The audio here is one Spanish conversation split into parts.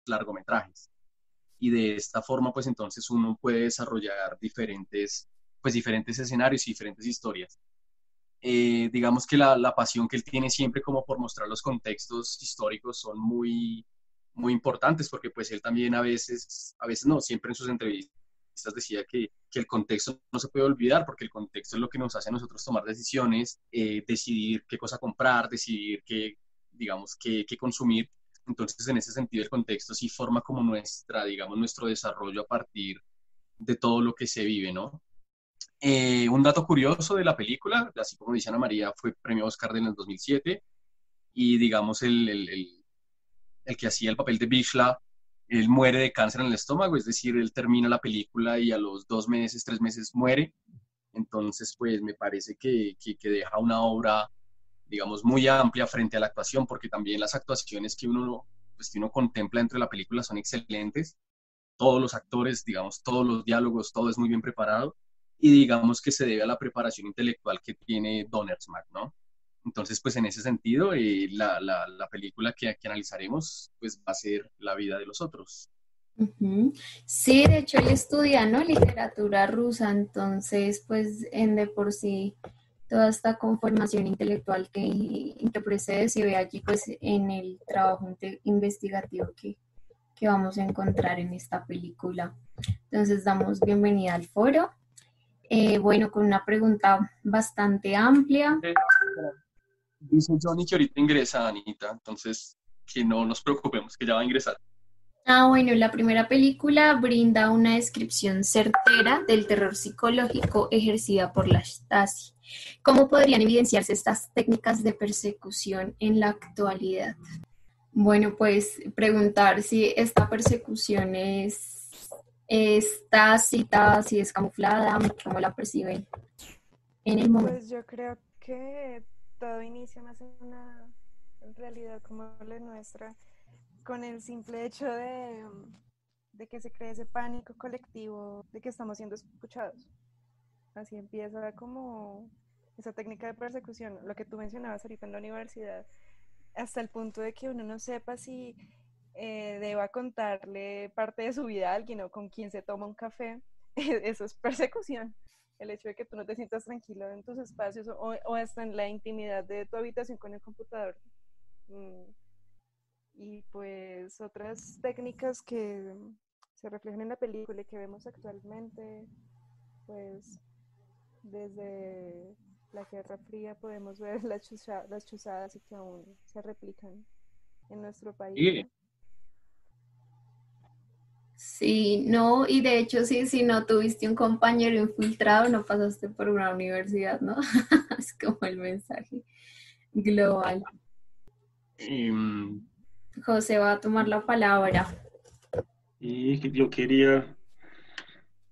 largometrajes. Y de esta forma, pues entonces uno puede desarrollar diferentes escenarios y diferentes historias. Digamos que la pasión que él tiene siempre como por mostrar los contextos históricos son muy importantes, porque pues él también a veces no, siempre en sus entrevistas decía que el contexto no se puede olvidar, porque el contexto es lo que nos hace a nosotros tomar decisiones, decidir qué cosa comprar, decidir qué consumir. Entonces, en ese sentido, el contexto sí forma como digamos, nuestro desarrollo a partir de todo lo que se vive, ¿no? Un dato curioso de la película, así como dice Ana María, fue premio Oscar en el 2007 y digamos el que hacía el papel de Bishla, él muere de cáncer en el estómago, es decir, él termina la película y a los 2 meses, 3 meses muere. Entonces, pues me parece que deja una obra, digamos, muy amplia frente a la actuación, porque también las actuaciones que uno contempla dentro de la película son excelentes. Todos los actores, digamos, todos los diálogos, todo es muy bien preparado y digamos que se debe a la preparación intelectual que tiene Donnersmarck, ¿no? Entonces, pues en ese sentido, la película que analizaremos, pues va a ser La vida de los otros. Ujú. Sí, de hecho él estudia, ¿no? Literatura rusa, entonces pues en de por sí toda esta conformación intelectual que precede se ve allí pues en el trabajo investigativo que vamos a encontrar en esta película. Entonces damos bienvenida al foro. Bueno, con una pregunta bastante amplia. Dice Johnny que ahorita ingresa Anita, entonces que no nos preocupemos, que ya va a ingresar. Bueno, la primera película brinda una descripción certera del terror psicológico ejercida por la Stasi. ¿Cómo podrían evidenciarse estas técnicas de persecución en la actualidad? Bueno, pues preguntar si esta persecución es tácita, si es camuflada, cómo la perciben en el momento. Pues yo creo que todo inicia más en una realidad como la nuestra, con el simple hecho de que se cree ese pánico colectivo de que estamos siendo escuchados. Así empieza como esa técnica de persecución, lo que tú mencionabas ahorita en la universidad, hasta el punto de que uno no sepa si deba contarle parte de su vida a alguien o con quien se toma un café. Eso es persecución. El hecho de que tú no te sientas tranquilo en tus espacios o hasta en la intimidad de tu habitación con el computador. Mm, Y pues otras técnicas que se reflejan en la película y que vemos actualmente, pues desde la Guerra Fría podemos ver las chuzadas y que aún se replican en nuestro país, Sí, ¿no? Sí, no, y de hecho sí, si no tuviste un compañero infiltrado, no pasaste por una universidad, ¿no? Es como el mensaje global. em, José va a tomar la palabra. Y que yo quería,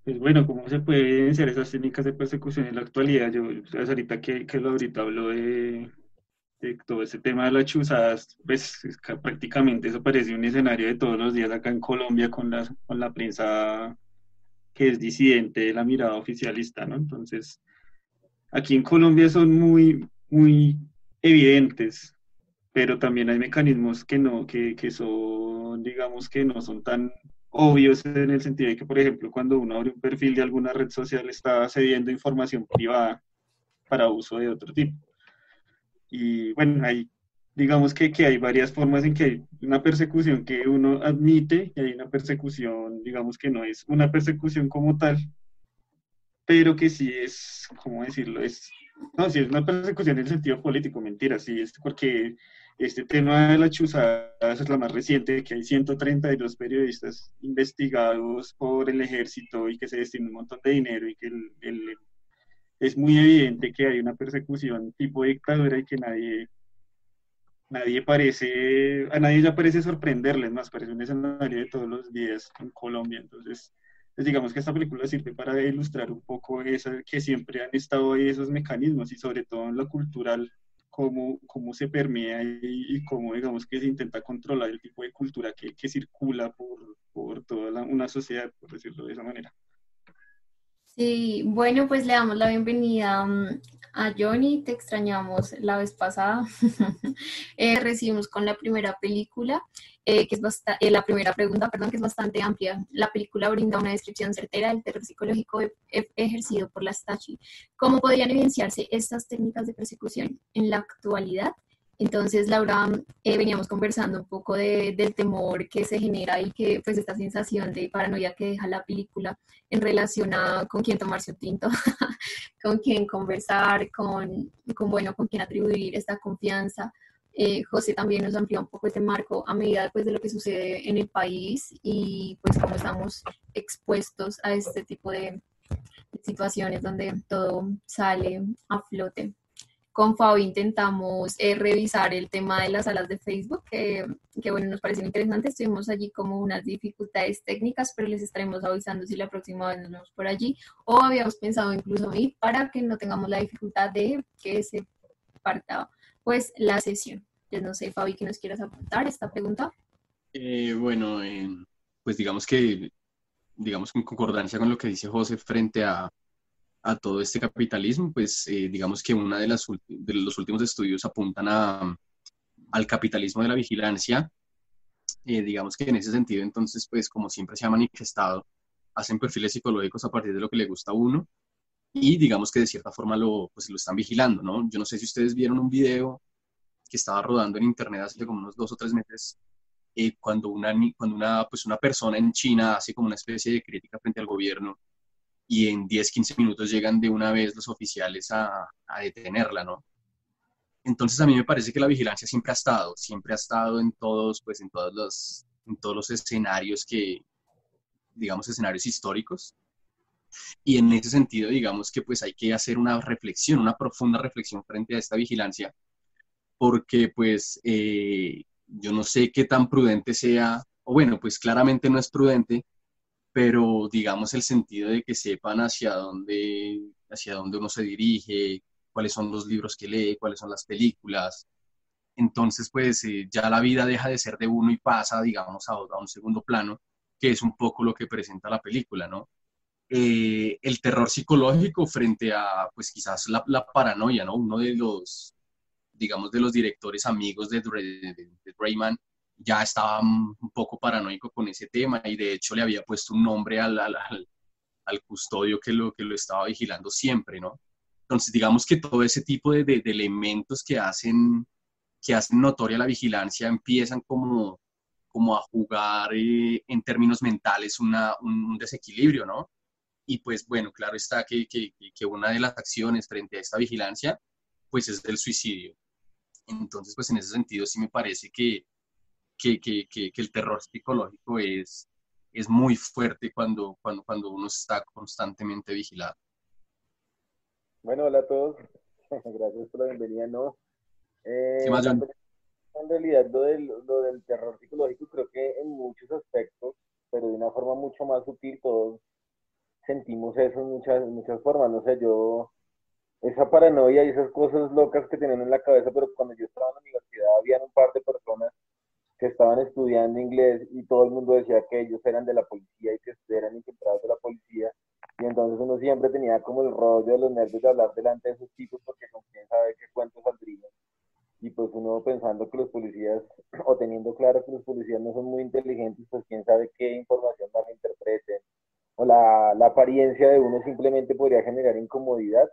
pues bueno, ¿cómo se puede evidenciar esas técnicas de persecución en la actualidad? Yo, pues, ahorita que lo ahorita hablo de todo ese tema de las chuzadas, pues es que prácticamente eso parece un escenario de todos los días acá en Colombia con la prensa que es disidente de la mirada oficialista, ¿no? Entonces, aquí en Colombia son muy evidentes, pero también hay mecanismos que no, que son, digamos, que no son tan obvios en el sentido de que, por ejemplo, cuando uno abre un perfil de alguna red social está cediendo información privada para uso de otro tipo. Y bueno, hay, digamos que hay varias formas en que hay una persecución que uno admite y hay una persecución, digamos que no es una persecución como tal, pero que sí es, ¿cómo decirlo? No, sí es una persecución en el sentido político, mentira, sí, es porque este tema de la chuzada es la más reciente, que hay 132 periodistas investigados por el ejército y que se destina un montón de dinero y que es muy evidente que hay una persecución tipo dictadura y que nadie parece, a nadie ya parece sorprenderles más, parece un escenario de todos los días en Colombia. Entonces, pues digamos que esta película sirve para ilustrar un poco esa, que siempre han estado ahí esos mecanismos y sobre todo en lo cultural, cómo se permea y cómo digamos que se intenta controlar el tipo de cultura que circula por toda una sociedad, por decirlo de esa manera. Sí, bueno, pues le damos la bienvenida a Johnny, te extrañamos la vez pasada. Recibimos con la primera película, que es la primera pregunta, perdón, que es bastante amplia. La película brinda una descripción certera del terror psicológico ejercido por la Stasi. ¿Cómo podrían evidenciarse estas técnicas de persecución en la actualidad? Entonces, Laura, veníamos conversando un poco del temor que se genera y que pues esta sensación de paranoia que deja la película en relación a con quién tomarse un tinto, con quién conversar, bueno, con quién atribuir esta confianza. José también nos amplió un poco este marco a medida pues, de lo que sucede en el país y pues cómo estamos expuestos a este tipo de situaciones donde todo sale a flote. Con Fabi intentamos revisar el tema de las salas de Facebook, que bueno, nos pareció interesante. Estuvimos allí como unas dificultades técnicas, pero les estaremos avisando si la próxima vez nos vemos por allí. O habíamos pensado incluso ir para que no tengamos la dificultad de que se parta pues la sesión. Entonces, no sé, Fabi, ¿qué nos quieras apuntar esta pregunta? Bueno, pues digamos que en concordancia con lo que dice José frente a todo este capitalismo, pues digamos que una de los últimos estudios apuntan al capitalismo de la vigilancia. Digamos que en ese sentido, entonces, pues como siempre se ha manifestado, hacen perfiles psicológicos a partir de lo que le gusta a uno y digamos que de cierta forma pues, lo están vigilando, ¿no? Yo no sé si ustedes vieron un video que estaba rodando en internet hace como unos 2 o 3 meses, cuando una persona en China hace como una especie de crítica frente al gobierno y en 10 15 minutos llegan de una vez los oficiales a detenerla, ¿no? Entonces a mí me parece que la vigilancia siempre ha estado en todos, pues en todos los escenarios digamos, escenarios históricos. Y en ese sentido, digamos que pues hay que hacer una reflexión, una profunda reflexión frente a esta vigilancia, porque pues yo no sé qué tan prudente sea, o bueno, pues claramente no es prudente, pero digamos el sentido de que sepan hacia dónde uno se dirige, cuáles son los libros que lee, cuáles son las películas. Entonces, pues ya la vida deja de ser de uno y pasa, digamos, a un segundo plano, que es un poco lo que presenta la película, ¿no? El terror psicológico frente a, pues quizás la paranoia, ¿no? Uno de los, digamos, de los directores amigos de Rayman ya estaba un poco paranoico con ese tema y de hecho le había puesto un nombre al custodio que lo estaba vigilando siempre, ¿no? Entonces, digamos que todo ese tipo de elementos que hacen notoria la vigilancia empiezan como a jugar en términos mentales un desequilibrio, ¿no? Y pues bueno, claro está que una de las acciones frente a esta vigilancia, pues es el suicidio. Entonces, pues en ese sentido sí me parece que el terror psicológico es muy fuerte cuando uno está constantemente vigilado. Bueno, hola a todos. Gracias por la bienvenida. No, ¿Qué más, la John? película, en realidad, lo del terror psicológico, creo que en muchos aspectos, pero de una forma mucho más sutil, todos sentimos eso en muchas formas. No sé, yo, esa paranoia y esas cosas locas que tienen en la cabeza, pero cuando yo estaba en la universidad, había un par de personas que estaban estudiando inglés y todo el mundo decía que ellos eran de la policía y que eran infiltrados de la policía. Y entonces uno siempre tenía como el rollo de los nervios de hablar delante de esos tipos porque con quién sabe qué cuentos saldrían. Y pues uno pensando que los policías, o teniendo claro que los policías no son muy inteligentes, pues quién sabe qué información malinterpreten. O la apariencia de uno simplemente podría generar incomodidad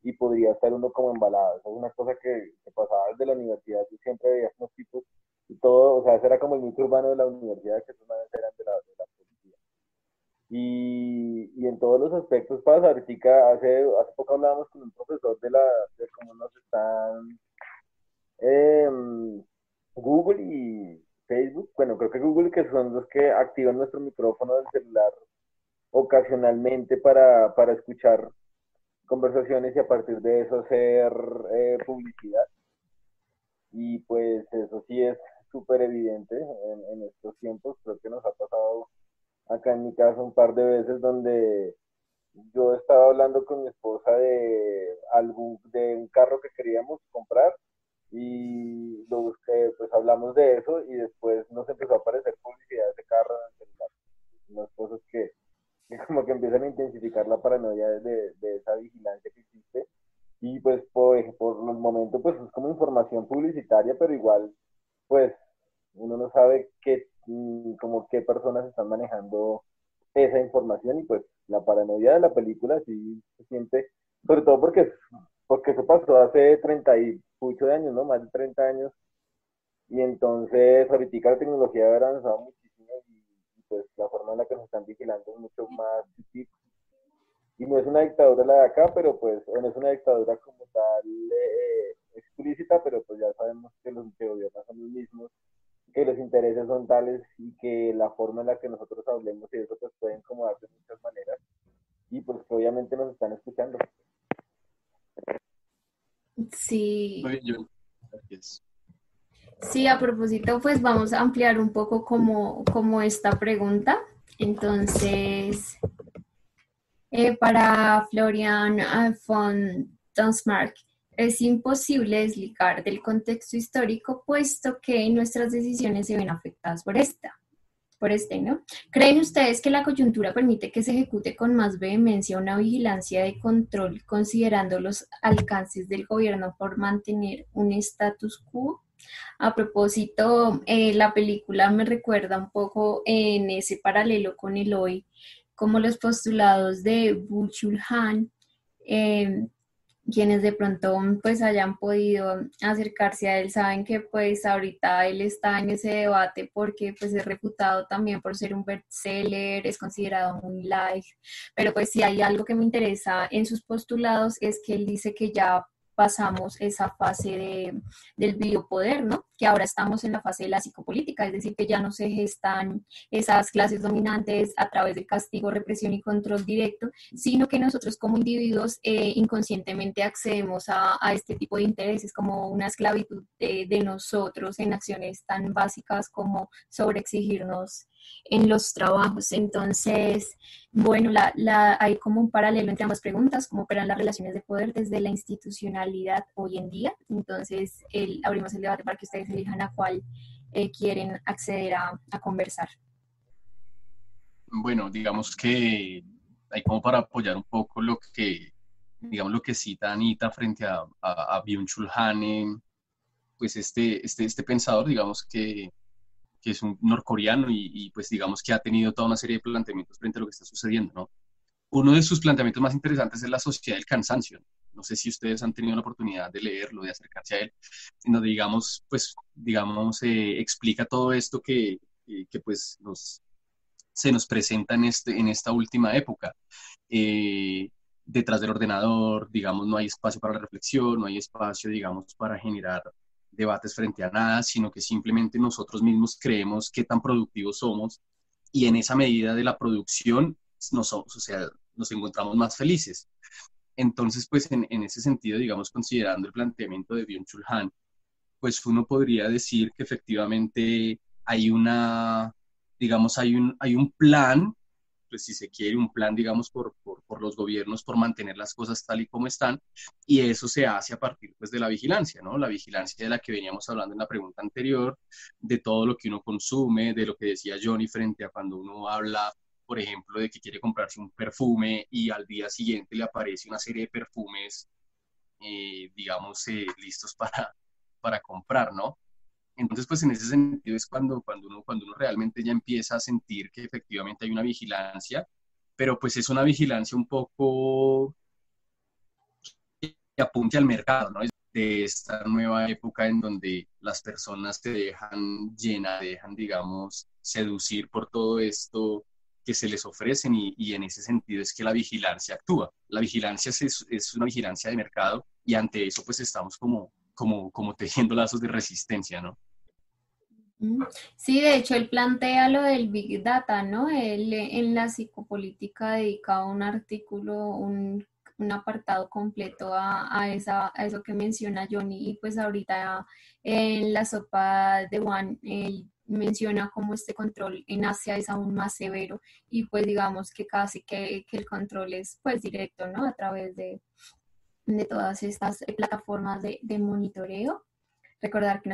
y podría estar uno como embalado. Esa es una cosa que pasaba desde la universidad. Yo siempre veía unos tipos y todo, o sea, ese era como el mito urbano de la universidad, que esos manes eran de la policía. Y en todos los aspectos pasa. Ahorita, hace poco hablábamos con un profesor de cómo nos están Google y Facebook. Bueno, creo que Google, que son los que activan nuestro micrófono del celular ocasionalmente para escuchar conversaciones y a partir de eso hacer publicidad. Y pues eso sí es súper evidente en estos tiempos. Creo que nos ha pasado acá en mi casa un par de veces donde yo estaba hablando con mi esposa de un carro que queríamos comprar y lo busqué, pues hablamos de eso y después nos empezó a aparecer publicidad de ese carro en el celular. Unas cosas que como que empiezan a intensificar la paranoia de esa vigilancia que existe. Y pues por los momentos pues es como información publicitaria, pero igual pues uno no sabe como qué personas están manejando esa información y pues la paranoia de la película sí se siente, sobre todo porque eso pasó hace 30 y muchos años, ¿no? Más de 30 años. Y entonces ahorita la tecnología ha avanzado muchísimo y pues la forma en la que nos están vigilando es mucho más sutil. Y no es una dictadura la de acá, pero pues, o no es una dictadura como tal explícita, pero pues ya sabemos que los que gobiernan son los mismos, que los intereses son tales y que la forma en la que nosotros hablemos y eso pues puede incomodar de muchas maneras y pues que obviamente nos están escuchando. Sí, Muy bien, así es. sí, a propósito, pues vamos a ampliar un poco como esta pregunta. Entonces, para Florian von Donsmarck, es imposible desligar del contexto histórico, puesto que nuestras decisiones se ven afectadas por este, ¿no? ¿Creen ustedes que la coyuntura permite que se ejecute con más vehemencia una vigilancia de control, considerando los alcances del gobierno por mantener un status quo? A propósito, la película me recuerda un poco en ese paralelo con el hoy, como los postulados de Byung-Chul Han, eh, quienes de pronto pues hayan podido acercarse a él saben que pues ahorita él está en ese debate porque pues es reputado también por ser un bestseller, es considerado muy light, pero pues si hay algo que me interesa en sus postulados es que él dice que ya pasamos esa fase del biopoder, ¿no? Que ahora estamos en la fase de la psicopolítica, es decir, que ya no se gestan esas clases dominantes a través del castigo, represión y control directo, sino que nosotros como individuos inconscientemente accedemos a este tipo de intereses como una esclavitud de nosotros en acciones tan básicas como sobreexigirnos en los trabajos. Entonces, bueno, hay como un paralelo entre ambas preguntas, cómo operan las relaciones de poder desde la institucionalidad hoy en día. Entonces, abrimos el debate para que ustedes elijan a cuál quieren acceder a conversar. Bueno, digamos que hay como para apoyar un poco digamos, lo que cita Anita frente a Byung-Chul Han, pues este pensador, digamos que es un norcoreano pues digamos que ha tenido toda una serie de planteamientos frente a lo que está sucediendo, ¿no? Uno de sus planteamientos más interesantes es la sociedad del cansancio. No sé si ustedes han tenido la oportunidad de leerlo, de acercarse a él, donde digamos, pues, digamos, explica todo esto que pues se nos presenta en esta última época. Eh, Detrás del ordenador, digamos, no hay espacio para la reflexión, no hay espacio, digamos, para generar debates frente a nada, sino que simplemente nosotros mismos creemos qué tan productivos somos y en esa medida de la producción o sea, nos encontramos más felices. Entonces, pues en ese sentido, digamos, considerando el planteamiento de Byung-Chul Han, pues uno podría decir que efectivamente hay digamos, hay un plan, pues si se quiere, un plan, digamos, por los gobiernos por mantener las cosas tal y como están, y eso se hace a partir, pues, de la vigilancia, ¿no? La vigilancia de la que veníamos hablando en la pregunta anterior, de todo lo que uno consume, de lo que decía Johnny frente a cuando uno habla, por ejemplo, de que quiere comprarse un perfume y al día siguiente le aparece una serie de perfumes, digamos, listos para comprar, ¿no? Entonces, pues en ese sentido es cuando uno realmente ya empieza a sentir que efectivamente hay una vigilancia, pero pues es una vigilancia un poco que apunte al mercado, ¿no? De esta nueva época en donde las personas se dejan llenar, dejan, digamos, seducir por todo esto que se les ofrecen y en ese sentido es que la vigilancia actúa. La vigilancia es una vigilancia de mercado y ante eso pues estamos como tejiendo lazos de resistencia, ¿no? Sí, de hecho, él plantea lo del Big Data, ¿no? Él en la psicopolítica dedica un artículo, un apartado completo a eso que menciona Johnny, y pues ahorita en la sopa de One, él menciona cómo este control en Asia es aún más severo y pues digamos que casi que el control es pues directo, ¿no? A través de todas estas plataformas de monitoreo. Recordar que